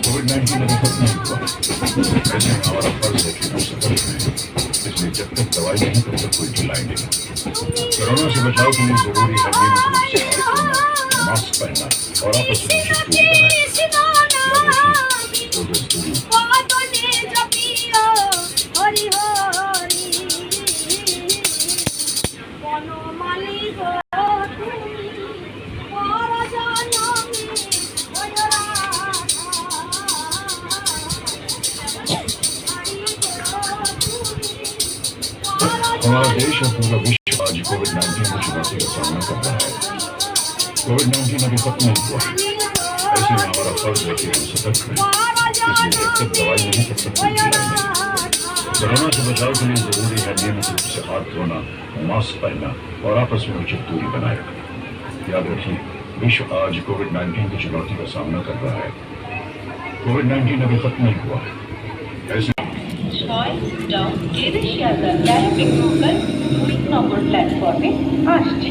कोविड-19 अभी खत्म नहीं हुआ, ऐसे में हमारा फर्ज है कि हम सतर्क रहें। इसलिए जब तक दवाई नहीं तब तक कोई ढिलाई नहीं। कोरोना से बचाव के लिए जरूरी है नियमित रूप से हाथ धोना, मास्क पहनना और आपस में दूरी बनाए। याद रखिए, विश्व आज कोविड-19 की चुनौती का सामना कर रहा है। कोविड-19 अभी खत्म नहीं हुआ, ऐसे में हमारा फर्ज है कि हम सतर्क रहें। इसलिए जब तक दवाई नहीं तब तक कोई ढिलाई नहीं। कोरोना से बचाव के लिए जरूरी है नियमित रूप से हाथ धोना, मास्क पहनना और आपस में दूरी बनाए। याद रखिए, 2 गज दूरी। हमारा देश और पूरा विश्व आज कोविड-19 की चुनौती का सामना कर रहा है। कोविड-19 अभी खत्म नहीं हुआ, ऐसे में हमारा फर्ज है कि हम सतर्क रहें। इसलिए जब तक दवाई नहीं तब तक कोई ढिलाई नहीं। कोरोना से बचाव के लिए जरूरी है नियमित रूप से हाथ धोना, मास्क पहनना और आपस में उचित दूरी बनाए रखना। याद रखिए, विश्व आज कोविड-19 की चुनौती का सामना कर रहा है। कोविड-19 अभी खत्म नहीं हुआ, ऐसे প্ল্যাটফর্মে আসছে।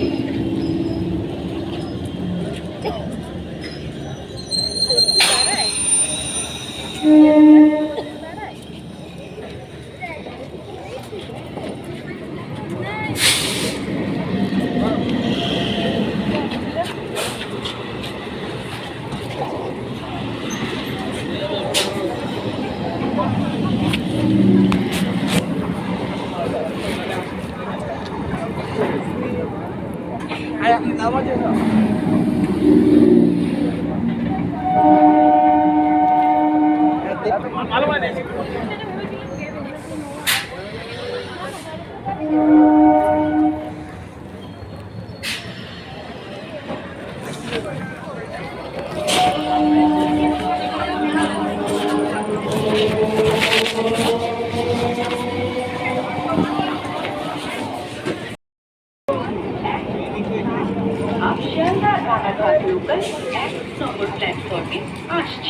आप शियालदाह रानाघाट लोकल 1 নম্বর প্ল্যাটফর্মে আসছে।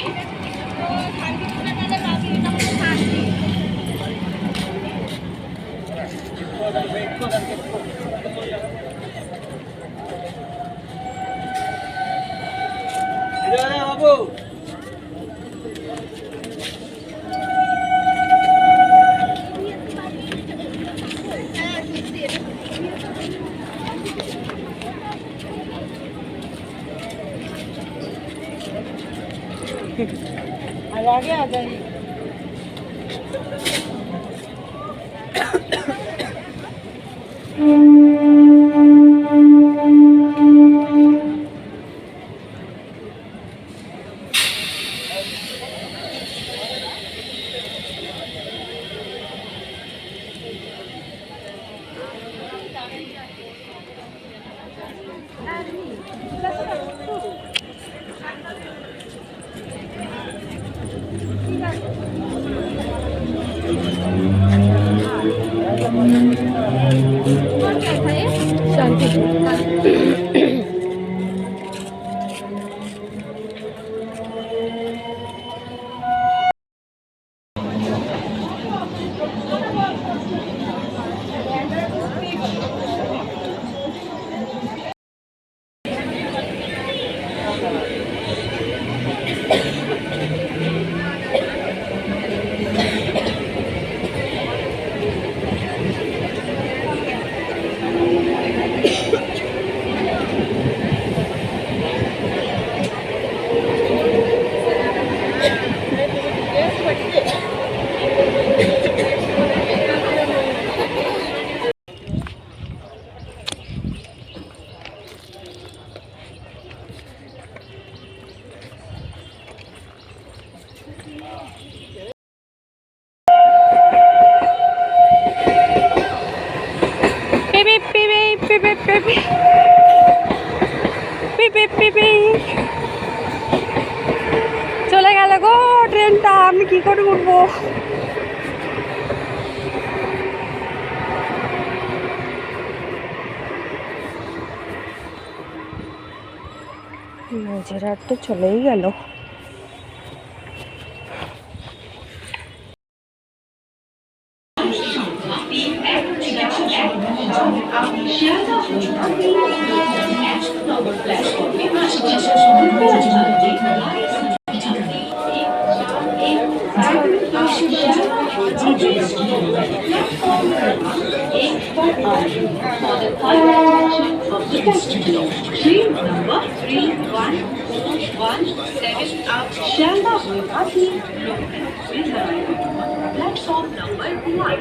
বাবু आगे आ जाइए। চলে গেল গো ট্রেন। ট্রেনটা, আমি কি করে উঠবো? নজরহাট তো চলেই গেল। Train number 31417 up Sealdah Guwahati local is arriving on platform number 1.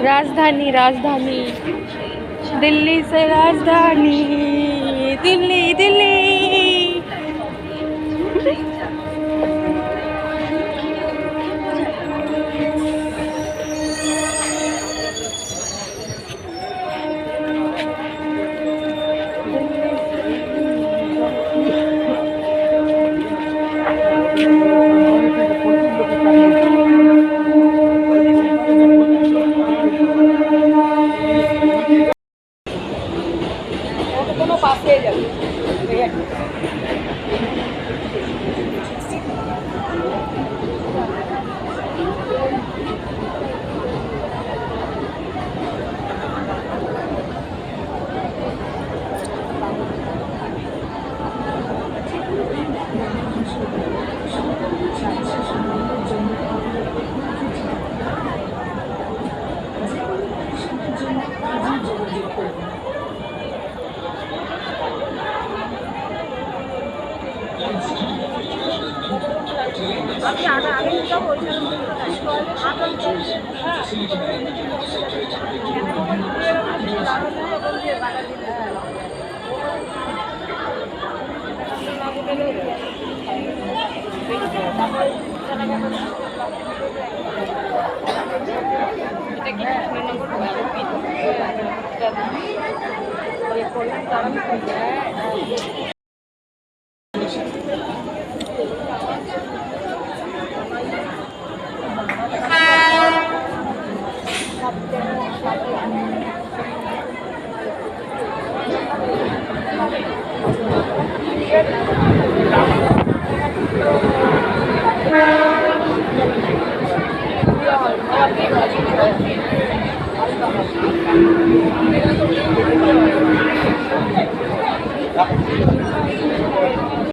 राजधानी राजधानी दिल्ली से राजधानी, दिल्ली दिल्ली।